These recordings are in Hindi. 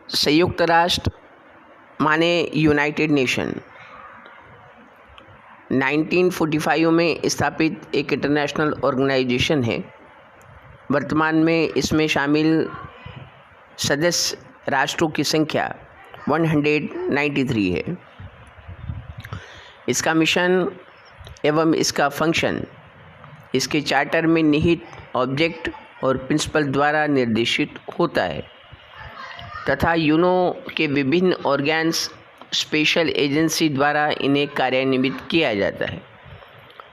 संयुक्त राष्ट्र माने यूनाइटेड नेशन 1945 में स्थापित एक इंटरनेशनल ऑर्गेनाइजेशन है। वर्तमान में इसमें शामिल सदस्य राष्ट्रों की संख्या 193 है। इसका मिशन एवं इसका फंक्शन इसके चार्टर में निहित ऑब्जेक्ट और प्रिंसिपल द्वारा निर्देशित होता है तथा यूनो के विभिन्न ऑर्गन्स स्पेशल एजेंसी द्वारा इन्हें कार्यान्वित किया जाता है।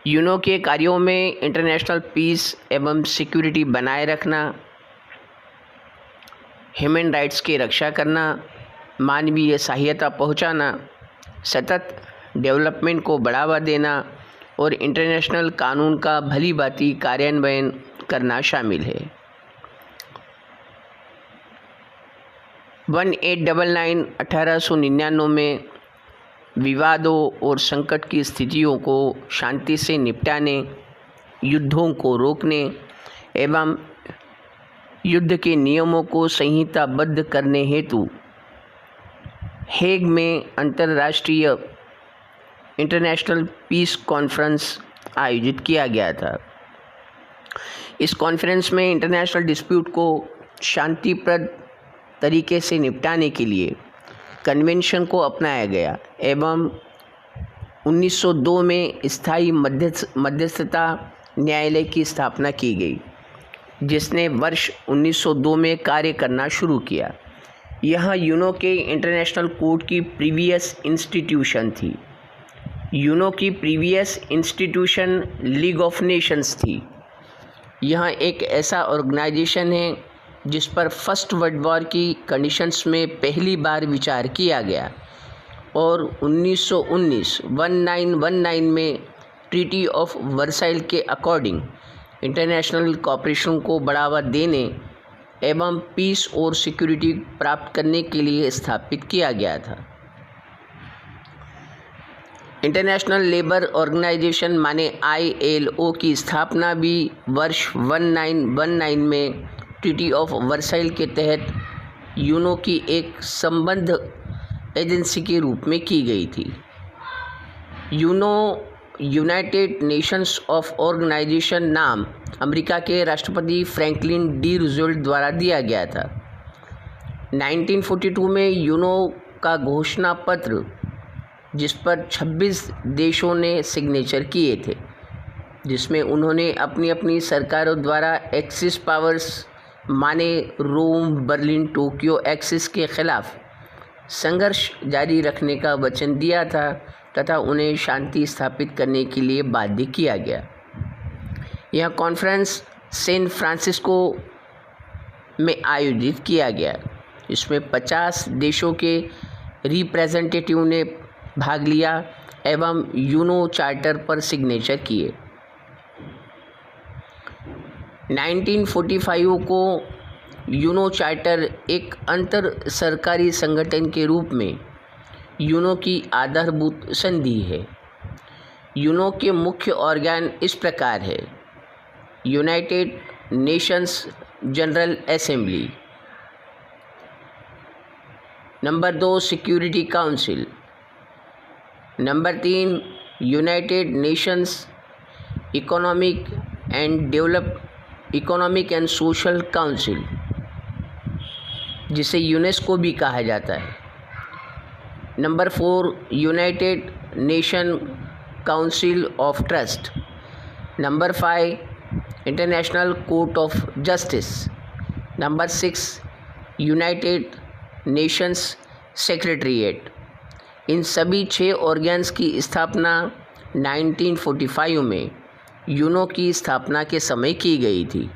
यूनो के कार्यों में इंटरनेशनल पीस एवं सिक्योरिटी बनाए रखना, ह्यूमन राइट्स की रक्षा करना, मानवीय सहायता पहुंचाना, सतत डेवलपमेंट को बढ़ावा देना और इंटरनेशनल कानून का भली भांति कार्यान्वयन करना शामिल है। 1899 में विवादों और संकट की स्थितियों को शांति से निपटाने, युद्धों को रोकने एवं युद्ध के नियमों को संहिताबद्ध करने हेतु हेग में अंतर्राष्ट्रीय इंटरनेशनल पीस कॉन्फ्रेंस आयोजित किया गया था। इस कॉन्फ्रेंस में इंटरनेशनल डिस्प्यूट को शांतिप्रद तरीके से निपटाने के लिए कन्वेंशन को अपनाया गया एवं 1902 में स्थायी मध्यस्थता न्यायालय की स्थापना की गई, जिसने वर्ष 1902 में कार्य करना शुरू किया। यह यूनो के इंटरनेशनल कोर्ट की प्रीवियस इंस्टीट्यूशन थी। यूनो की previous institution league of Nations थी। यह एक ऐसा ऑर्गेनाइजेशन है जिस पर फर्स्ट वर्ल्ड वॉर की कंडीशंस में पहली बार विचार किया गया और 1919 में ट्रीटी ऑफ वर्साइल के अकॉर्डिंग इंटरनेशनल कोऑपरेशन को बढ़ावा देने एवं पीस और सिक्योरिटी प्राप्त करने के लिए स्थापित किया गया था। इंटरनेशनल लेबर ऑर्गेनाइजेशन माने ILO की स्थापना भी वर्ष 1919 में ट्रीटी ऑफ वर्साइल के तहत यूनो की एक संबद्ध एजेंसी के रूप में की गई थी। UNO United Nations of Organization नाम अमेरिका के राष्ट्रपति फ्रैंकलिन डी रूजवेल्ट द्वारा दिया गया था। 1942 में यूनो का घोषणा पत्र, जिस पर 26 देशों ने सिग्नेचर किए थे, जिसमें उन्होंने अपनी अपनी सरकारों द्वारा एक्सिस पावर्स माने रोम, बर्लिन, टोक्यो एक्सिस के खिलाफ संघर्ष जारी रखने का वचन दिया था तथा उन्हें शांति स्थापित करने के लिए बाध्य किया गया। यह कॉन्फ्रेंस सैन फ्रांसिस्को में आयोजित किया गया। इसमें 50 देशों के रिप्रेजेंटेटिव ने भाग लिया एवं यूनो चार्टर पर सिग्नेचर किए। 1945 को यूनो चार्टर एक अंतर सरकारी संगठन के रूप में यूनो की आधारभूत संधि है। यूनो के मुख्य ऑर्गन इस प्रकार है: United Nations General Assembly, number 2 security council, number 3 United Nations economic and social council, जिसे यूनेस्को भी कहा जाता है, number 4 United Nation council of trust, number 5 international court of justice, number 6 United Nations secretariat. इन सभी 6 ऑर्गन्स की स्थापना 1945 में यूनो की स्थापना के समय की गई थी।